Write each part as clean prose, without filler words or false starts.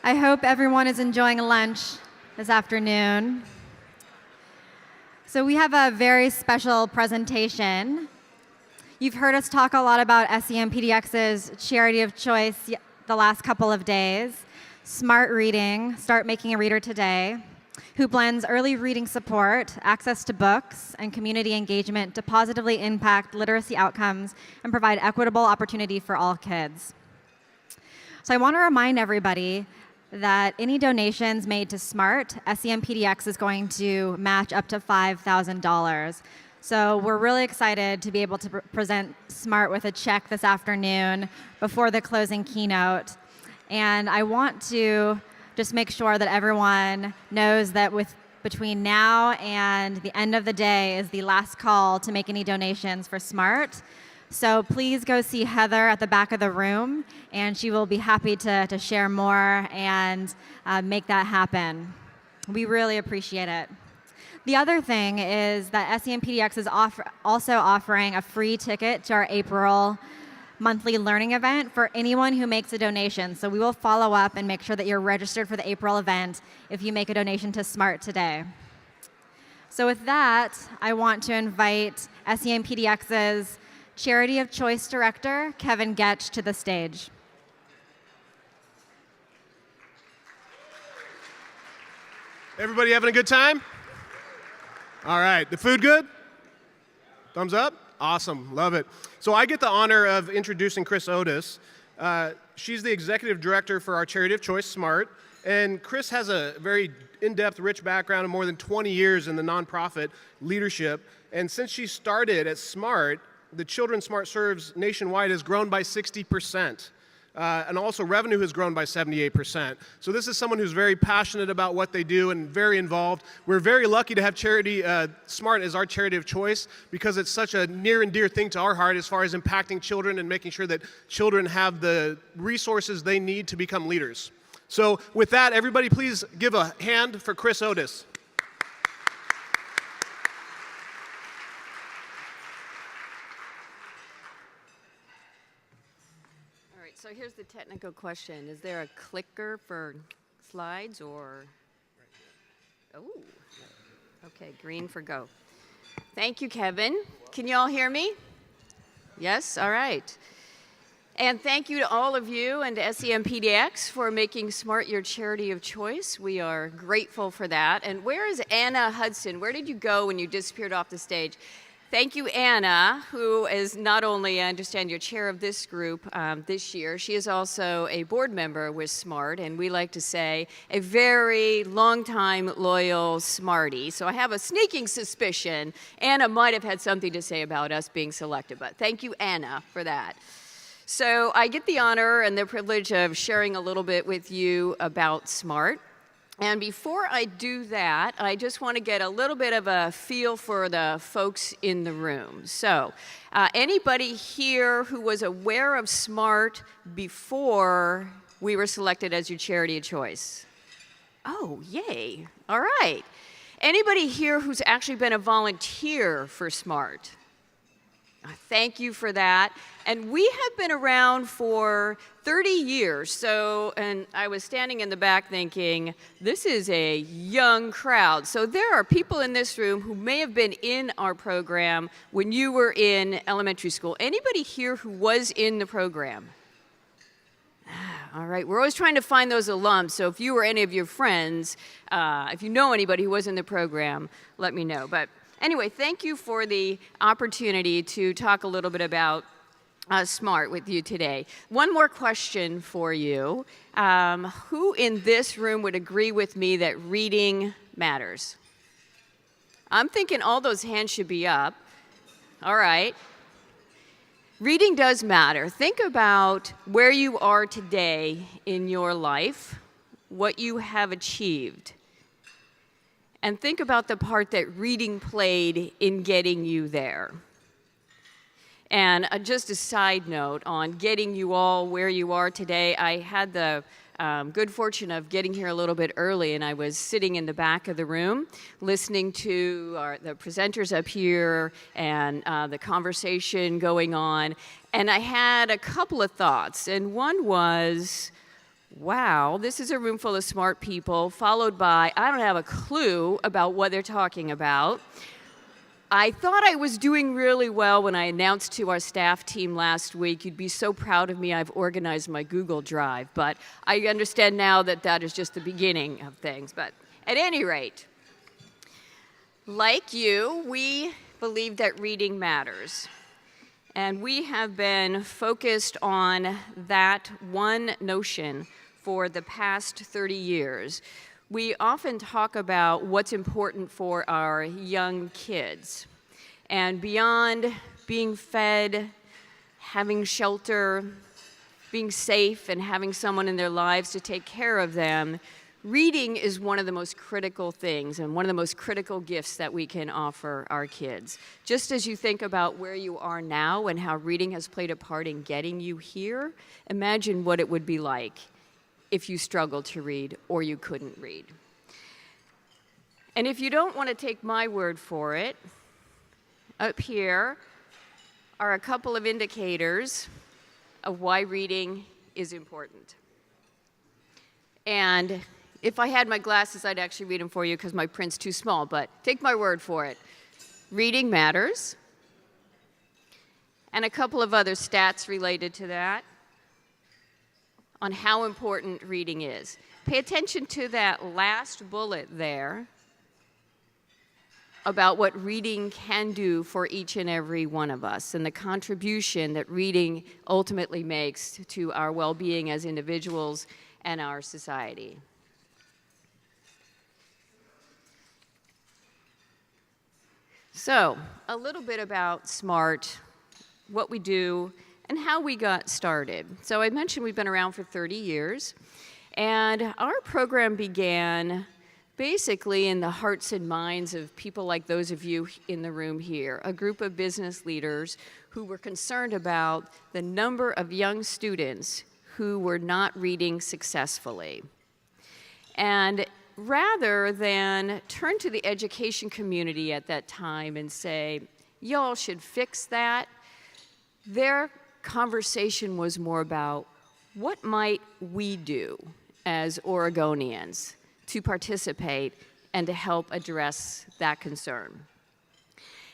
I hope everyone is enjoying lunch this afternoon. So we have a very special presentation. You've heard us talk a lot about SEMpdx's charity of choice the last couple of days, Smart Reading, Start Making a Reader Today, who blends early reading support, access to books, and community engagement to positively impact literacy outcomes and provide equitable opportunity for all kids. So I want to remind everybody that any donations made to SMART, SEMpdx is going to match up to $5,000. So we're really excited to be able to present SMART with a check this afternoon before the closing keynote. And I want to just make sure that everyone knows that between now and the end of the day is the last call to make any donations for SMART. So please go see Heather at the back of the room, and she will be happy to share more and make that happen. We really appreciate it. The other thing is that SEMpdx is also offering a free ticket to our April monthly learning event for anyone who makes a donation. So we will follow up and make sure that you're registered for the April event if you make a donation to SMART today. So with that, I want to invite SEMpdx's Charity of Choice Director, Kevin Getch, to the stage. Everybody having a good time? All right, the food good? Thumbs up? Awesome, love it. So I get the honor of introducing Chris Otis. She's the Executive Director for our Charity of Choice, SMART, and Chris has a very in-depth, rich background of more than 20 years in the nonprofit leadership, and since she started at SMART, the children SMART serves nationwide has grown by 60%. And also revenue has grown by 78%. So this is someone who's very passionate about what they do and very involved. We're very lucky to have SMART as our charity of choice because it's such a near and dear thing to our heart as far as impacting children and making sure that children have the resources they need to become leaders. So with that, everybody please give a hand for Chris Otis. So here's the technical question. Is there a clicker for slides or? Oh, okay, green for go. Thank you, Kevin. Can you all hear me? Yes, all right. And thank you to all of you and to SEMpdx for making SMART your charity of choice. We are grateful for that. And where is Anna Hudson? Where did you go when you disappeared off the stage? Thank you, Anna, who is not only, I understand, your chair of this group this year, she is also a board member with SMART, and we like to say a very long-time loyal Smartie. So I have a sneaking suspicion Anna might have had something to say about us being selected, but thank you, Anna, for that. So I get the honor and the privilege of sharing a little bit with you about SMART. And before I do that, I just want to get a little bit of a feel for the folks in the room. So, anybody here who was aware of SMART before we were selected as your charity of choice? Oh, yay. All right. Anybody here who's actually been a volunteer for SMART? Thank you for that. And we have been around for 30 years. So, and I was standing in the back thinking, this is a young crowd. So there are people in this room who may have been in our program when you were in elementary school. Anybody here who was in the program? All right, we're always trying to find those alums. So if you or any of your friends, if you know anybody who was in the program, let me know. But anyway, thank you for the opportunity to talk a little bit about SMART with you today. One more question for you. Who in this room would agree with me that reading matters? I'm thinking all those hands should be up. All right. Reading does matter. Think about where you are today in your life, what you have achieved. And think about the part that reading played in getting you there. And just a side note on getting you all where you are today, I had the good fortune of getting here a little bit early, and I was sitting in the back of the room listening to the presenters up here and the conversation going on. And I had a couple of thoughts, and one was, wow, this is a room full of smart people, followed by, I don't have a clue about what they're talking about. I thought I was doing really well when I announced to our staff team last week, you'd be so proud of me, I've organized my Google Drive. But I understand now that that is just the beginning of things. But at any rate, like you, we believe that reading matters. And we have been focused on that one notion for the past 30 years. We often talk about what's important for our young kids. And beyond being fed, having shelter, being safe, and having someone in their lives to take care of them, reading is one of the most critical things and one of the most critical gifts that we can offer our kids. Just as you think about where you are now and how reading has played a part in getting you here, imagine what it would be like if you struggled to read or you couldn't read. And if you don't want to take my word for it, up here are a couple of indicators of why reading is important. And if I had my glasses, I'd actually read them for you because my print's too small, but take my word for it. Reading matters. And a couple of other stats related to that on how important reading is. Pay attention to that last bullet there about what reading can do for each and every one of us and the contribution that reading ultimately makes to our well-being as individuals and our society. So, a little bit about SMART, what we do, and how we got started. So I mentioned we've been around for 30 years, and our program began basically in the hearts and minds of people like those of you in the room here, a group of business leaders who were concerned about the number of young students who were not reading successfully. And rather than turn to the education community at that time and say, y'all should fix that, their conversation was more about what might we do as Oregonians to participate and to help address that concern.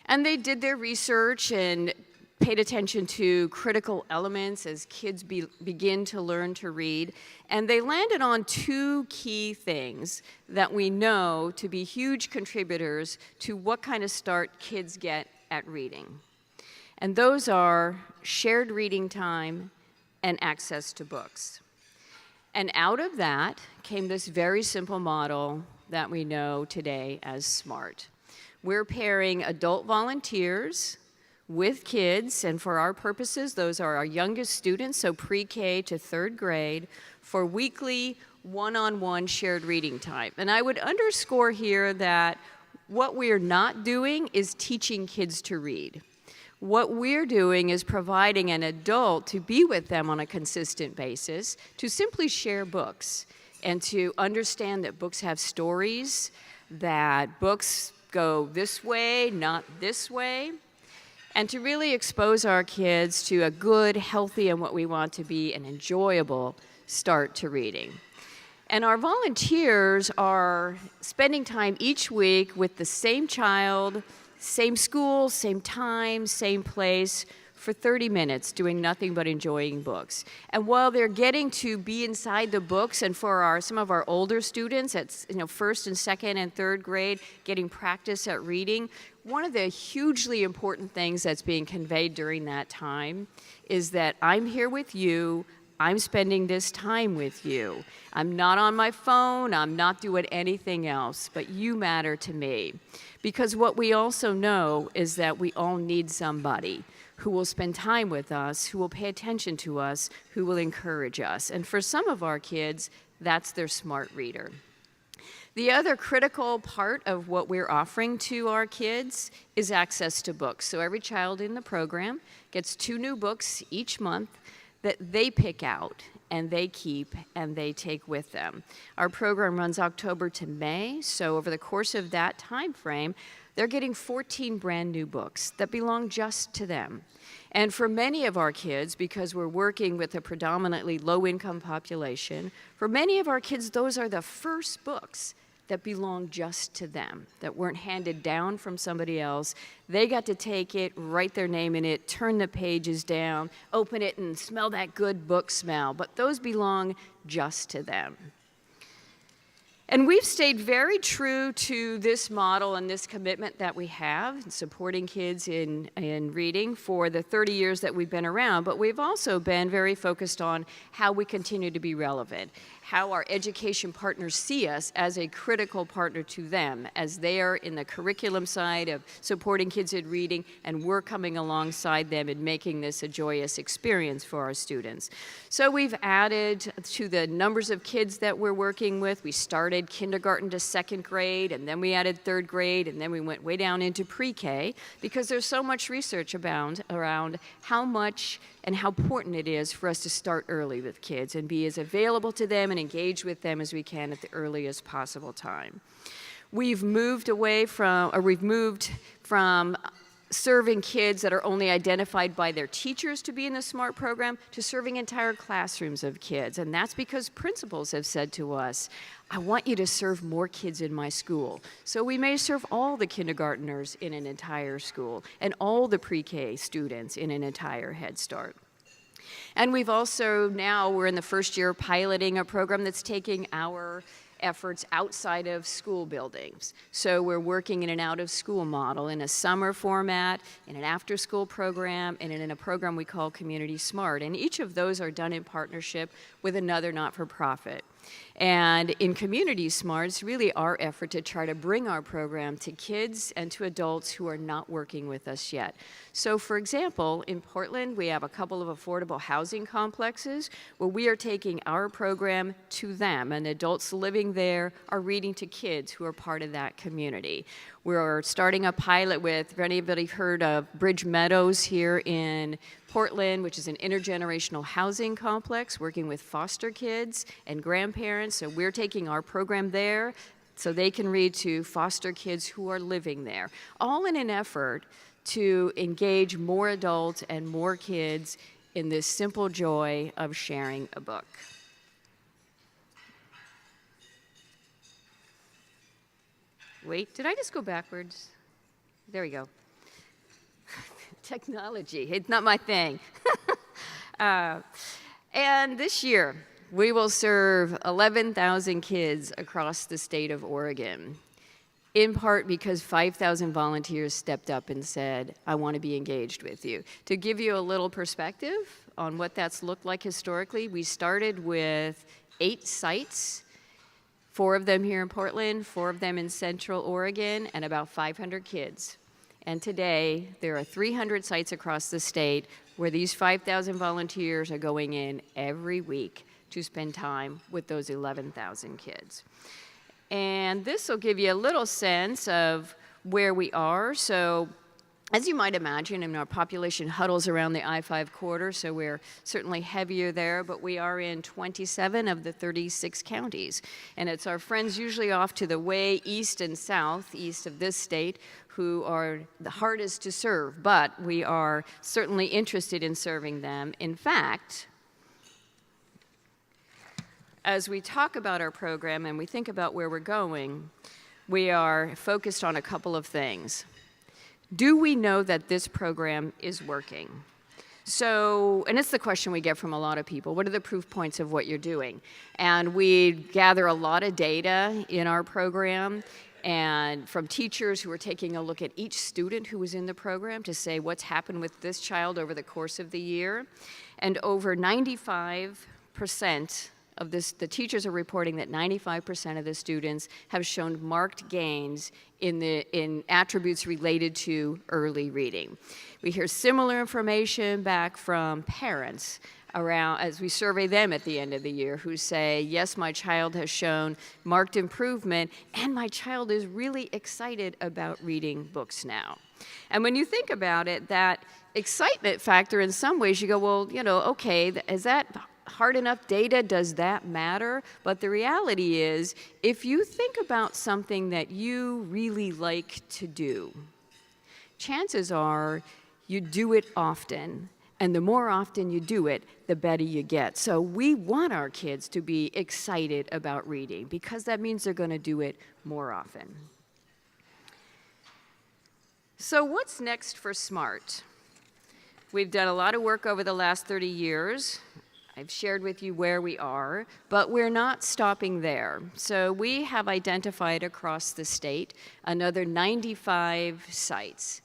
And they did their research and paid attention to critical elements as kids begin to learn to read. And they landed on two key things that we know to be huge contributors to what kind of start kids get at reading. And those are shared reading time and access to books. And out of that came this very simple model that we know today as SMART. We're pairing adult volunteers with kids, and for our purposes, those are our youngest students, so pre-K to third grade, for weekly one-on-one shared reading time. And I would underscore here that what we're not doing is teaching kids to read. What we're doing is providing an adult to be with them on a consistent basis, to simply share books, and to understand that books have stories, that books go this way, not this way, and to really expose our kids to a good, healthy, and what we want to be an enjoyable start to reading. And our volunteers are spending time each week with the same child, same school, same time, same place, for 30 minutes doing nothing but enjoying books. And while they're getting to be inside the books, and for some of our older students at first and second and third grade, getting practice at reading, one of the hugely important things that's being conveyed during that time is that I'm here with you, I'm spending this time with you. I'm not on my phone, I'm not doing anything else, but you matter to me. Because what we also know is that we all need somebody who will spend time with us, who will pay attention to us, who will encourage us. And for some of our kids, that's their smart reader. The other critical part of what we're offering to our kids is access to books. So every child in the program gets 2 new books each month that they pick out and they keep and they take with them. Our program runs October to May, so over the course of that time frame, they're getting 14 brand new books that belong just to them. And for many of our kids, because we're working with a predominantly low-income population, for many of our kids, those are the first books that belong just to them, that weren't handed down from somebody else. They got to take it, write their name in it, turn the pages down, open it and smell that good book smell, but those belong just to them. And we've stayed very true to this model and this commitment that we have in supporting kids in reading for the 30 years that we've been around, but we've also been very focused on how we continue to be relevant, how our education partners see us as a critical partner to them as they are in the curriculum side of supporting kids in reading, and we're coming alongside them and making this a joyous experience for our students. So we've added to the numbers of kids that we're working with. We started kindergarten to second grade, and then we added third grade, and then we went way down into pre-K, because there's so much research around how much and how important it is for us to start early with kids and be as available to them and engage with them as we can at the earliest possible time. We've moved from serving kids that are only identified by their teachers to be in the SMART program to serving entire classrooms of kids. And that's because principals have said to us, I want you to serve more kids in my school. So we may serve all the kindergartners in an entire school and all the pre-K students in an entire Head Start. And we've also we're in the first year piloting a program that's taking our efforts outside of school buildings. So we're working in an out-of-school model, in a summer format, in an after-school program, and in a program we call Community Smart. And each of those are done in partnership with another not-for-profit. And in Community Smart, it's really our effort to try to bring our program to kids and to adults who are not working with us yet. So for example, in Portland, we have a couple of affordable housing complexes where we are taking our program to them, and adults living there are reading to kids who are part of that community. We're starting a pilot with, have anybody heard of Bridge Meadows here in Portland, which is an intergenerational housing complex working with foster kids and grandparents. So we're taking our program there so they can read to foster kids who are living there, all in an effort to engage more adults and more kids in this simple joy of sharing a book. Wait, did I just go backwards? There we go. Technology, it's not my thing. And this year, we will serve 11,000 kids across the state of Oregon, in part because 5,000 volunteers stepped up and said, I want to be engaged with you. To give you a little perspective on what that's looked like historically, we started with 8 sites, 4 of them here in Portland, 4 of them in Central Oregon, and about 500 kids. And today, there are 300 sites across the state where these 5,000 volunteers are going in every week to spend time with those 11,000 kids. And this will give you a little sense of where we are. So as you might imagine, our population huddles around the I-5 corridor, so we're certainly heavier there, but we are in 27 of the 36 counties. And it's our friends usually off to the way east and southeast of this state who are the hardest to serve, but we are certainly interested in serving them. In fact, as we talk about our program and we think about where we're going, we are focused on a couple of things. Do we know that this program is working? So, and it's the question we get from a lot of people. What are the proof points of what you're doing? And we gather a lot of data in our program, and from teachers who are taking a look at each student who was in the program to say what's happened with this child over the course of the year. And over 95% of this, the teachers are reporting that 95% of the students have shown marked gains in attributes related to early reading. We hear similar information back from parents around as we survey them at the end of the year who say, yes, my child has shown marked improvement and my child is really excited about reading books now. And when you think about it, that excitement factor, in some ways, you go, well, okay, is that hard enough data? Does that matter? But the reality is, if you think about something that you really like to do, chances are you do it often. And the more often you do it, the better you get. So we want our kids to be excited about reading because that means they're going to do it more often. So what's next for SMART? We've done a lot of work over the last 30 years. I've shared with you where we are, but we're not stopping there. So we have identified across the state another 95 sites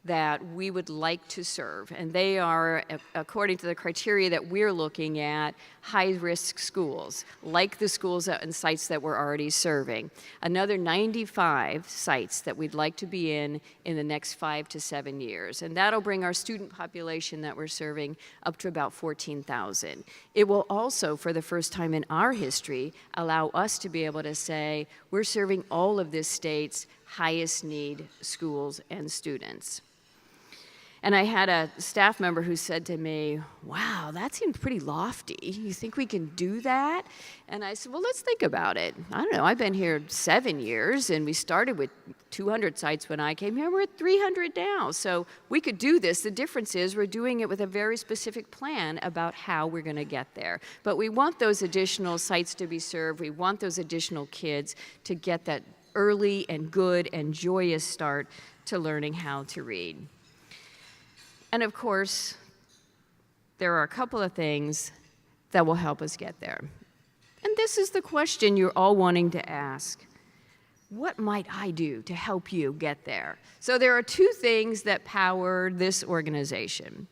that we would like to serve. And they are, according to the criteria that we're looking at, high-risk schools, like the schools and sites that we're already serving. Another 95 sites that we'd like to be in the next 5 to 7 years. And that'll bring our student population that we're serving up to about 14,000. It will also, for the first time in our history, allow us to be able to say, we're serving all of this state's highest need schools and students. And I had a staff member who said to me, wow, that seems pretty lofty. You think we can do that? And I said, well, let's think about it. I don't know, I've been here 7 years, and we started with 200 sites when I came here. We're at 300 now. So we could do this. The difference is we're doing it with a very specific plan about how we're going to get there. But we want those additional sites to be served. We want those additional kids to get that early and good and joyous start to learning how to read. And of course, there are a couple of things that will help us get there. And this is the question you're all wanting to ask. What might I do to help you get there? So there are two things that power this organization.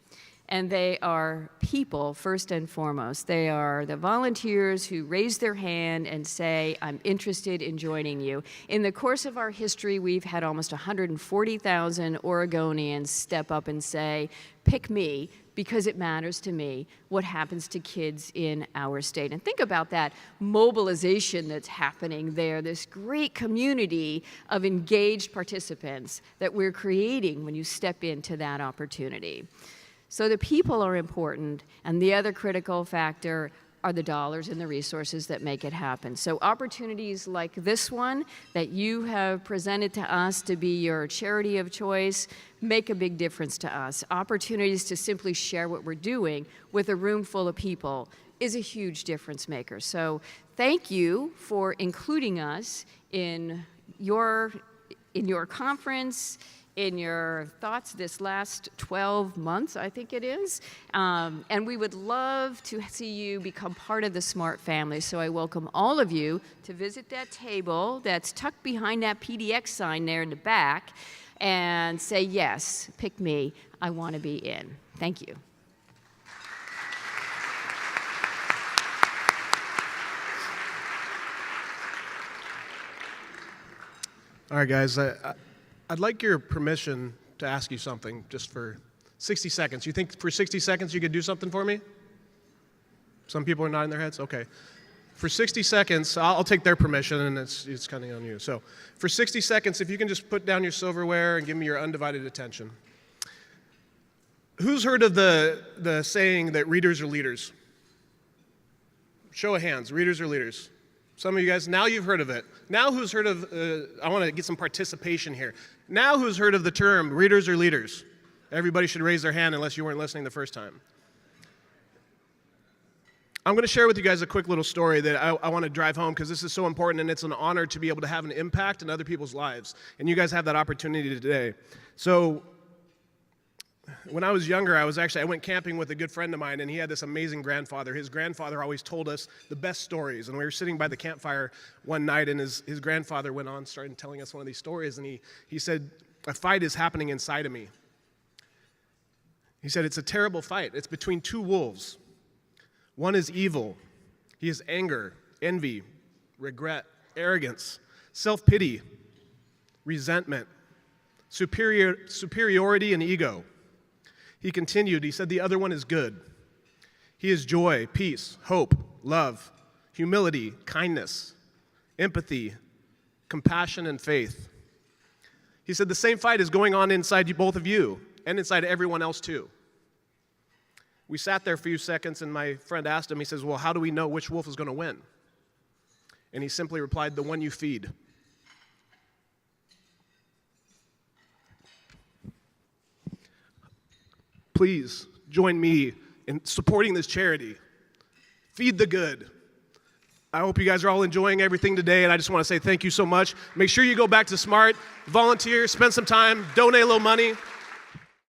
And they are people, first and foremost. They are the volunteers who raise their hand and say, I'm interested in joining you. In the course of our history, we've had almost 140,000 Oregonians step up and say, pick me because it matters to me what happens to kids in our state. And think about that mobilization that's happening there, this great community of engaged participants that we're creating when you step into that opportunity. So the people are important, and the other critical factor are the dollars and the resources that make it happen. So opportunities like this one that you have presented to us to be your charity of choice make a big difference to us. Opportunities to simply share what we're doing with a room full of people is a huge difference maker. So thank you for including us in your conference, in your thoughts this last 12 months, I think it is. And we would love to see you become part of the SMART family. So I welcome all of you to visit that table that's tucked behind that PDX sign there in the back and say, yes, pick me, I want to be in. Thank you. All right, guys. I'd like your permission to ask you something just for 60 seconds. You think for 60 seconds you could do something for me? Some people are nodding their heads? Okay. For 60 seconds, I'll take their permission, and it's kind of on you. So for 60 seconds, if you can just put down your silverware and give me your undivided attention. Who's heard of the saying that readers are leaders? Show of hands, readers are leaders. Some of you guys, now you've heard of it. Now who's heard of, I want to get some participation here. Now who's heard of the term readers are leaders? Everybody should raise their hand unless you weren't listening the first time. I'm going to share with you guys a quick little story that I want to drive home because this is so important, and it's an honor to be able to have an impact in other people's lives. And you guys have that opportunity today. So when I was younger, I went camping with a good friend of mine, and he had this amazing grandfather. His grandfather always told us the best stories. And we were sitting by the campfire one night, and his grandfather went on, started telling us one of these stories, and he said, a fight is happening inside of me. He said, it's a terrible fight. It's between two wolves. One is evil. He has anger, envy, regret, arrogance, self-pity, resentment, superiority, and ego. He continued, he said, the other one is good. He is joy, peace, hope, love, humility, kindness, empathy, compassion, and faith. He said, the same fight is going on inside you, both of you, and inside everyone else too. We sat there for a few seconds, and my friend asked him, he says, well, how do we know which wolf is going to win? And he simply replied, the one you feed. Please join me in supporting this charity. Feed the good. I hope you guys are all enjoying everything today, and I just want to say thank you so much. Make sure you go back to Smart, volunteer, spend some time, donate a little money.